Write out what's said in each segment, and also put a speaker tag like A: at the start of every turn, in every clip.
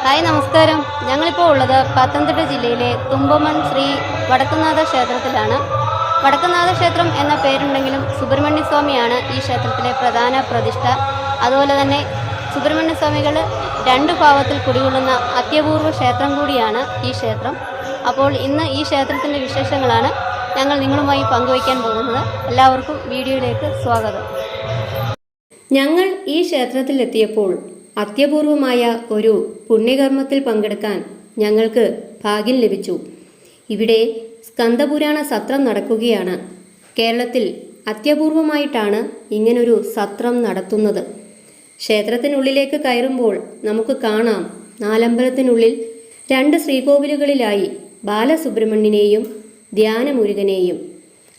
A: Hi നമസ്കാരം. ഞങ്ങളിപ്പോൾ ഉള്ളത് പത്തനംതിട്ട ജില്ലയിലെ തുമ്പമൺ ശ്രീ വടക്കുംനാഥ ക്ഷേത്രത്തിലാണ്. വടക്കുംനാഥ ക്ഷേത്രം എന്ന പേരുണ്ടെങ്കിലും സുബ്രഹ്മണ്യ സ്വാമിയാണ് ഈ ക്ഷേത്രത്തിലെ പ്രധാന പ്രതിഷ്ഠ. അതുപോലെ തന്നെ സുബ്രഹ്മണ്യ സ്വാമികൾ രണ്ട് ഭാവത്തിൽ കുടികൊള്ളുന്ന അത്യപൂർവ ക്ഷേത്രം കൂടിയാണ് ഈ ക്ഷേത്രം. അപ്പോൾ ഇന്ന് ഈ ക്ഷേത്രത്തിൻ്റെ വിശേഷങ്ങളാണ് ഞങ്ങൾ നിങ്ങളുമായി പങ്കുവയ്ക്കാൻ പോകുന്നത്. എല്ലാവർക്കും വീഡിയോയിലേക്ക് സ്വാഗതം. ഞങ്ങൾ ഈ ക്ഷേത്രത്തിലെത്തിയപ്പോൾ അത്യപൂർവമായ ഒരു പുണ്യകർമ്മത്തിൽ പങ്കെടുക്കാൻ ഞങ്ങൾക്ക് ഭാഗ്യം ലഭിച്ചു. ഇവിടെ സ്കന്ദപുരാണ സത്രം നടക്കുകയാണ്. കേരളത്തിൽ അത്യപൂർവമായിട്ടാണ് ഇങ്ങനൊരു സത്രം നടത്തുന്നത്. ക്ഷേത്രത്തിനുള്ളിലേക്ക് കയറുമ്പോൾ നമുക്ക് കാണാം, നാലമ്പലത്തിനുള്ളിൽ രണ്ട് ശ്രീകോവിലുകളിലായി ബാലസുബ്രഹ്മണ്യനെയും ധ്യാനമുരുകനെയും.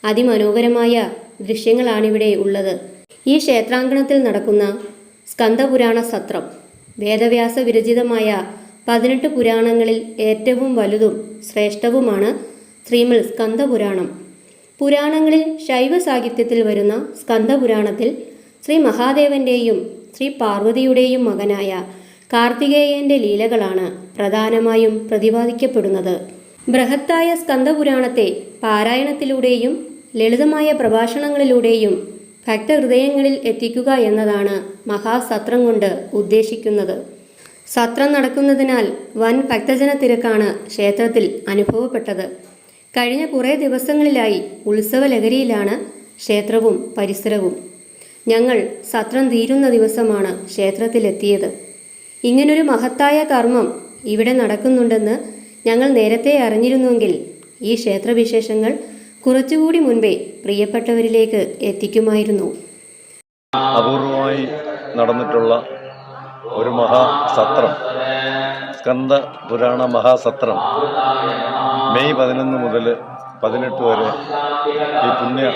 A: അതിമനോഹരമായ ദൃശ്യങ്ങളാണിവിടെ ഉള്ളത്. ഈ ക്ഷേത്രാങ്കണത്തിൽ നടക്കുന്ന സ്കന്ദപുരാണ സത്രം വേദവ്യാസ വിരചിതമായ 18 പുരാണങ്ങളിൽ ഏറ്റവും വലുതും ശ്രേഷ്ഠവുമാണ് ശ്രീമദ് സ്കന്ദപുരാണം. പുരാണങ്ങളിൽ ശൈവ സാഹിത്യത്തിൽ വരുന്ന സ്കന്ദപുരാണത്തിൽ ശ്രീ മഹാദേവന്റെയും ശ്രീ പാർവതിയുടെയും മകനായ കാർത്തികേയന്റെ ലീലകളാണ് പ്രധാനമായും പ്രതിപാദിക്കപ്പെടുന്നത്. ബൃഹത്തായ സ്കന്ദപുരാണത്തെ പാരായണത്തിലൂടെയും ലളിതമായ പ്രഭാഷണങ്ങളിലൂടെയും ഭക്തഹൃദയങ്ങളിൽ എത്തിക്കുക എന്നതാണ് മഹാസത്രം കൊണ്ട് ഉദ്ദേശിക്കുന്നത്. സത്രം നടക്കുന്നതിനാൽ വൻ ഭക്തജന തിരക്കാണ് ക്ഷേത്രത്തിൽ അനുഭവപ്പെട്ടത്. കഴിഞ്ഞ കുറേ ദിവസങ്ങളിലായി ഉത്സവ ലഹരിയിലാണ് ക്ഷേത്രവും പരിസരവും. ഞങ്ങൾ സത്രം തീരുന്ന ദിവസമാണ് ക്ഷേത്രത്തിലെത്തിയത്. ഇങ്ങനൊരു മഹത്തായ കർമ്മം ഇവിടെ നടക്കുന്നുണ്ടെന്ന് ഞങ്ങൾ നേരത്തെ അറിഞ്ഞിരുന്നുവെങ്കിൽ ഈ ക്ഷേത്രവിശേഷങ്ങൾ കുറച്ചുകൂടി മുൻപേ പ്രിയപ്പെട്ടവരിലേക്ക് എത്തിക്കുമായിരുന്നു.
B: അപൂർവമായി നടന്നിട്ടുള്ള ഒരു മഹാസത്രം, സ്കന്ദ പുരാണ മഹാസത്രം മെയ് 11 മുതൽ 18 വരെ ഈ പുണ്യ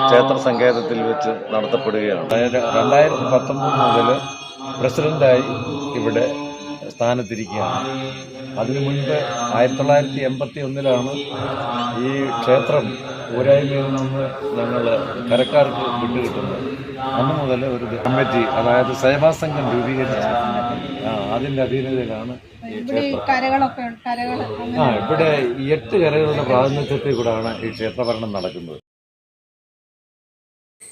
B: ക്ഷേത്ര സങ്കേതത്തിൽ വെച്ച് നടത്തപ്പെടുകയാണ്. 2019 മുതൽ പ്രസിഡന്റായി ഇവിടെ സ്ഥാനത്തിരിക്കുകയാണ്. അതിനു മുൻപ് 1981 ഈ ക്ഷേത്രം ഊരായ്മയിൽ നിന്ന് ഞങ്ങൾ കരക്കാർക്ക് വിട്ടുകിട്ടുന്നത്. അന്ന് മുതൽ ഒരു കമ്മിറ്റി, അതായത് സേവാസംഘം രൂപീകരിച്ച് അതിൻ്റെ അധീനതയിലാണ് ഈ ക്ഷേത്രം. ഇവിടെ 8 കരകളുടെ പ്രാതിനിധ്യത്തിൽ കൂടെയാണ് ഈ ക്ഷേത്രഭരണം നടക്കുന്നത്.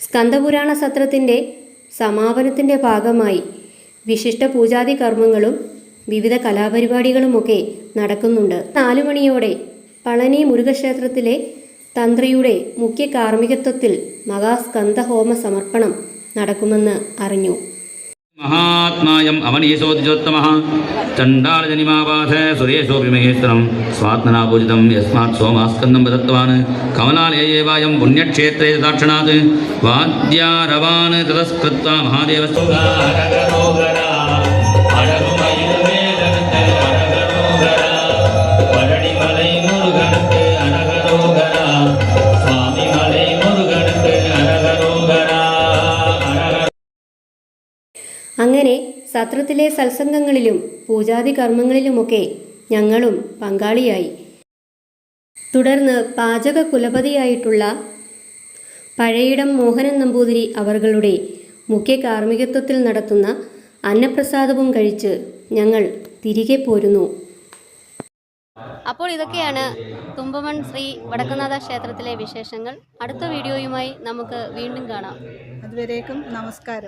A: സ്കന്ദപുരാണ സത്രത്തിൻ്റെ സമാപനത്തിൻ്റെ ഭാഗമായി വിശിഷ്ട പൂജാതി കർമ്മങ്ങളും വിവിധ കലാപരിപാടികളുമൊക്കെ നടക്കുന്നുണ്ട്. 4 മണിയോടെ പളനി മുരുകക്ഷേത്രത്തിലെ തന്ത്രിയുടെ മുഖ്യ കാർമ്മികത്വത്തിൽ മഹാസ്കന്ദഹോമ സമർപ്പണം നടക്കുമെന്ന് അറിഞ്ഞു.
C: മഹാത്മായം അവനീശോദ്യോത്തമഃ ചണ്ഡാളജനിമാവാസ സുരേശോപി മഹേശ്വരം സ്വാത്മനാപൂജിതം യസ്മാത് സോമാസ്കന്ദം പ്രദത്തവാൻ കമലാലയേവായം പുണ്യക്ഷേത്രേ ദാക്ഷണാത് വാദ്യാരവാൻ തതസ്കൃത്വാ മഹാദേവസ്തു
A: അങ്ങനെ സത്രത്തിലെ സത്സംഗങ്ങളിലും പൂജാതി കർമ്മങ്ങളിലുമൊക്കെ ഞങ്ങളും പങ്കാളിയായി. തുടർന്ന് പാചക കുലപതിയായിട്ടുള്ള പഴയിടം മോഹനൻ നമ്പൂതിരി അവர்களுടെ മുഖ്യ കാർമ്മികത്വത്തിൽ നടത്തുന്ന അന്നപ്രസാദവും കഴിച്ച് ഞങ്ങൾ തിരികെ പോരുന്നു. അപ്പോൾ ഇതൊക്കെയാണ് തുമ്പമൺ ശ്രീ വടക്കുംനാഥ ക്ഷേത്രത്തിലെ വിശേഷങ്ങൾ. അടുത്ത വീഡിയോയുമായി നമുക്ക് വീണ്ടും കാണാം.
D: അതുവരേക്കും നമസ്കാരം.